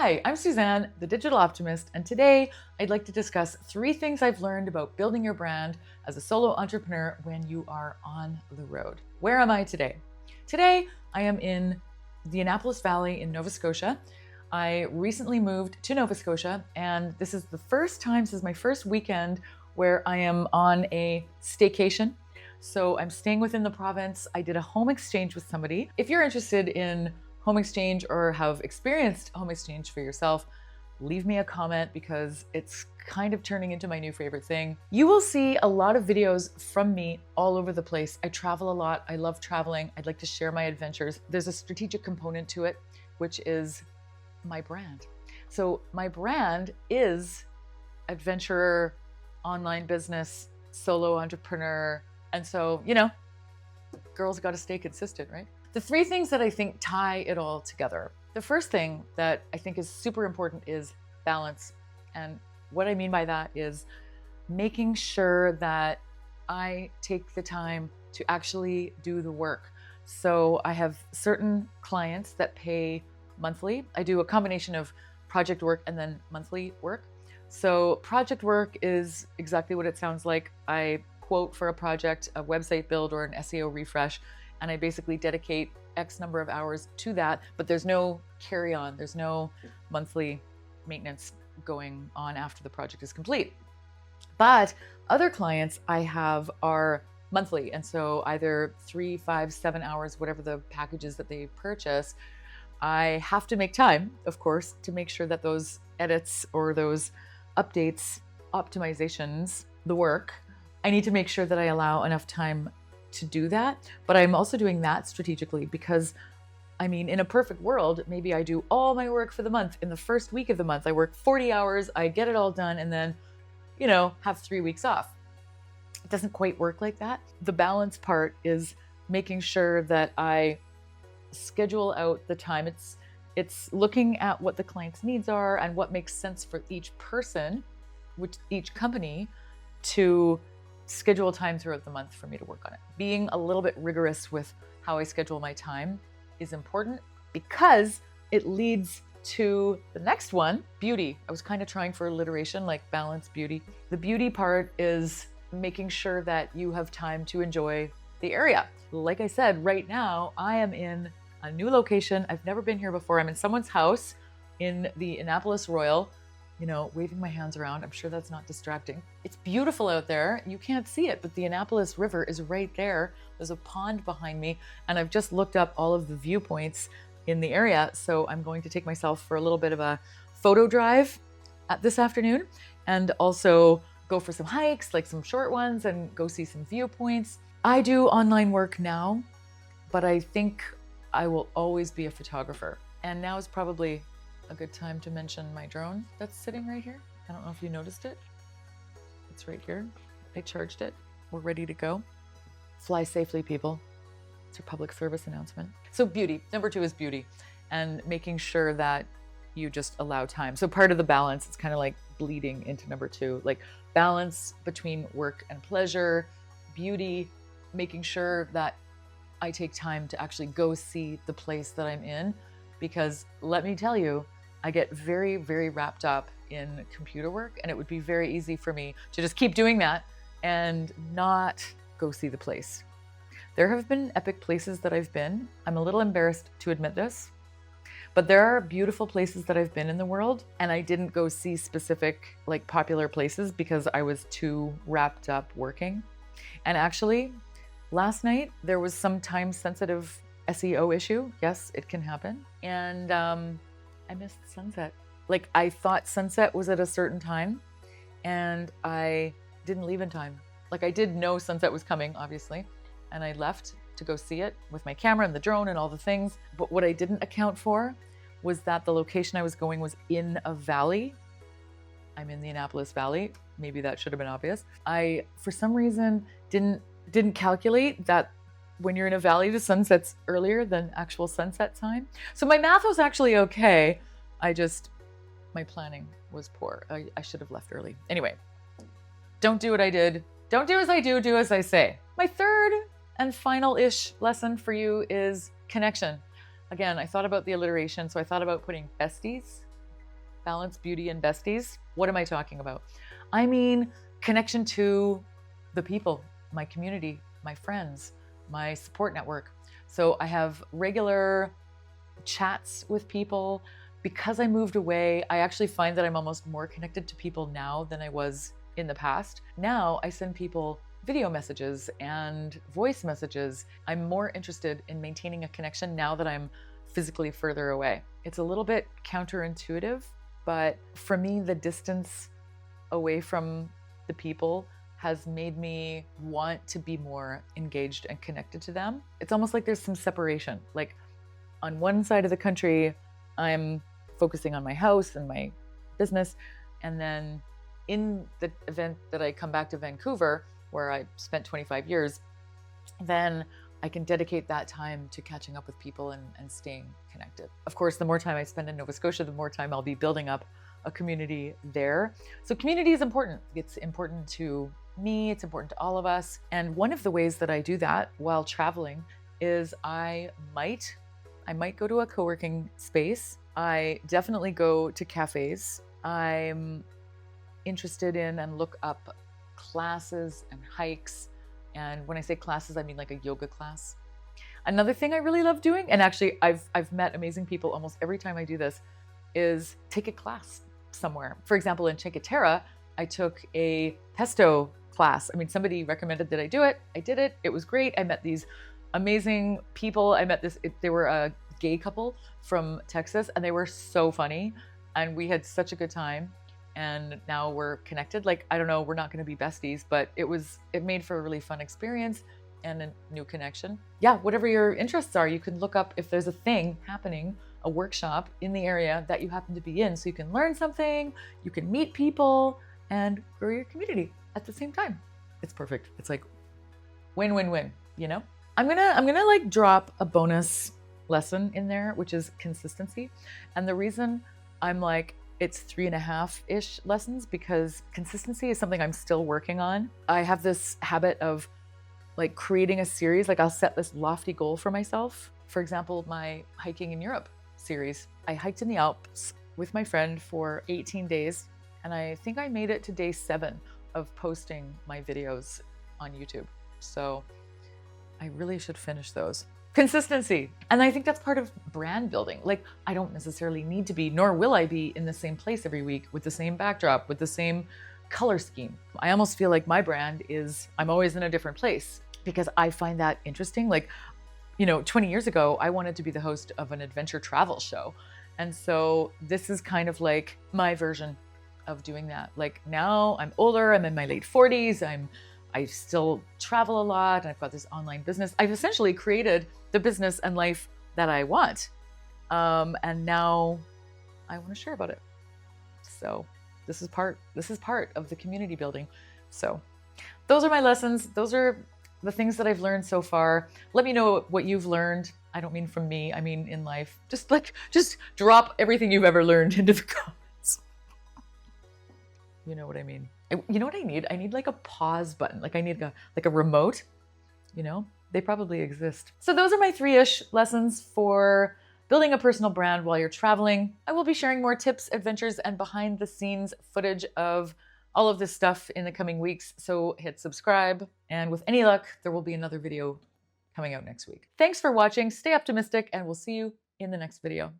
Hi, I'm Suzanne, the Digital Optimist, and today I'd like to discuss 3 things I've learned about building your brand as a solo entrepreneur when you are on the road. Where am I today? Today, I am in the Annapolis Valley in Nova Scotia. I recently moved to Nova Scotia, and this is the first time, this is my first weekend where I am on a staycation. So I'm staying within the province. I did a home exchange with somebody. If you're interested in home exchange or have experienced home exchange for yourself, leave me a comment because it's kind of turning into my new favorite thing. You will see a lot of videos from me all over the place. I travel a lot. I love traveling. I'd like to share my adventures. There's a strategic component to it, which is my brand. So my brand is adventurer, online business, solo entrepreneur. And so, girls got to stay consistent, right? The 3 things that I think tie it all together. The first thing that I think is super important is balance. And what I mean by that is making sure that I take the time to actually do the work. So I have certain clients that pay monthly. I do a combination of project work and then monthly work. So project work is exactly what it sounds like. I quote for a project, a website build or an SEO refresh, and I basically dedicate X number of hours to that, but there's no carry on. There's no monthly maintenance going on after the project is complete. But other clients I have are monthly. And so either 3, 5, 7 hours, whatever the package is that they purchase, I have to make time, of course, to make sure that those edits or those updates, optimizations, the work, I need to make sure that I allow enough time to do that. But I'm also doing that strategically because, in a perfect world, maybe I do all my work for the month. In the first week of the month, I work 40 hours, I get it all done, and then, have 3 weeks off. It doesn't quite work like that. The balance part is making sure that I schedule out the time. It's looking at what the client's needs are and what makes sense for each person, which each company, to schedule time throughout the month for me to work on it. Being a little bit rigorous with how I schedule my time is important because it leads to the next one, beauty. I was kind of trying for alliteration, like balance, beauty. The beauty part is making sure that you have time to enjoy the area. Like I said, right now I am in a new location. I've never been here before. I'm in someone's house in the Annapolis Royal, waving my hands around. I'm sure that's not distracting. It's beautiful out there. You can't see it, but the Annapolis River is right there. There's a pond behind me, and I've just looked up all of the viewpoints in the area. So I'm going to take myself for a little bit of a photo drive this afternoon, and also go for some hikes, like some short ones, and go see some viewpoints. I do online work now, but I think I will always be a photographer. And now is probably a good time to mention my drone that's sitting right here. I don't know if you noticed it. It's right here. I charged it. We're ready to go. Fly safely, people. It's a public service announcement. So beauty. Number 2 is beauty and making sure that you just allow time. So part of the balance, it's kind of like bleeding into number 2, like balance between work and pleasure, beauty, making sure that I take time to actually go see the place that I'm in, because let me tell you, I get very, very wrapped up in computer work, and it would be very easy for me to just keep doing that and not go see the place. There have been epic places that I've been. I'm a little embarrassed to admit this, but there are beautiful places that I've been in the world, and I didn't go see specific, popular places because I was too wrapped up working. And actually, last night there was some time-sensitive SEO issue. Yes, it can happen. And I missed sunset. I thought sunset was at a certain time, and I didn't leave in time. I did know sunset was coming, obviously, and I left to go see it with my camera and the drone and all the things. But what I didn't account for was that the location I was going was in a valley. I'm in the Annapolis Valley. Maybe that should have been obvious. I, for some reason, didn't calculate that when you're in a valley, the sunset's earlier than actual sunset time. So my math was actually okay. My planning was poor. I should have left early. Anyway, don't do what I did. Don't do as I do as I say. My third and final-ish lesson for you is connection. Again, I thought about the alliteration, so I thought about putting besties, balance, beauty, and besties. What am I talking about? I mean, connection to the people, my community, my friends, my support network. So I have regular chats with people. Because I moved away, I actually find that I'm almost more connected to people now than I was in the past. Now I send people video messages and voice messages. I'm more interested in maintaining a connection now that I'm physically further away. It's a little bit counterintuitive, but for me, the distance away from the people has made me want to be more engaged and connected to them. It's almost like there's some separation. Like on one side of the country, I'm focusing on my house and my business. And then in the event that I come back to Vancouver, where I spent 25 years, then I can dedicate that time to catching up with people and staying connected. Of course, the more time I spend in Nova Scotia, the more time I'll be building up a community there. So community is important. It's important to me, it's important to all of us. And one of the ways that I do that while traveling is I might go to a co-working space. I definitely go to cafes. I'm interested in and look up classes and hikes. And when I say classes, I mean like a yoga class. Another thing I really love doing, and actually I've met amazing people almost every time I do this, is take a class somewhere. For example, in Cinque Terre, I took a pesto class. I mean, somebody recommended that I do it. I did it. It was great. I met these amazing people. I met they were a gay couple from Texas, and they were so funny. And we had such a good time. And now we're connected. Like, I don't know, we're not going to be besties, but it made for a really fun experience and a new connection. Yeah, whatever your interests are, you can look up if there's a thing happening, a workshop in the area that you happen to be in, so you can learn something, you can meet people, and grow your community at the same time. It's perfect. It's like win, win, win, you know? I'm gonna like drop a bonus lesson in there, which is consistency. And the reason I'm like, it's 3.5-ish lessons, because consistency is something I'm still working on. I have this habit of like creating a series. Like I'll set this lofty goal for myself. For example, my hiking in Europe series. I hiked in the Alps with my friend for 18 days. And I think I made it to day 7 of posting my videos on YouTube. So I really should finish those. Consistency. And I think that's part of brand building. Like, I don't necessarily need to be, nor will I be, in the same place every week with the same backdrop, with the same color scheme. I almost feel like my brand is, I'm always in a different place, because I find that interesting. Like, 20 years ago, I wanted to be the host of an adventure travel show. And so this is kind of like my version of doing that. Like now I'm older, I'm in my late 40s, I still travel a lot, and I've got this online business. I've essentially created the business and life that I want. And now I want to share about it. So this is part of the community building. So those are my lessons. Those are the things that I've learned so far. Let me know what you've learned. I don't mean from me, I mean in life. Just drop everything you've ever learned into the comments. You know what I mean? You know what I need? I need like a pause button. Like I need a remote, They probably exist. So those are my 3-ish lessons for building a personal brand while you're traveling. I will be sharing more tips, adventures, and behind the scenes footage of all of this stuff in the coming weeks. So hit subscribe, and with any luck, there will be another video coming out next week. Thanks for watching. Stay optimistic, and we'll see you in the next video.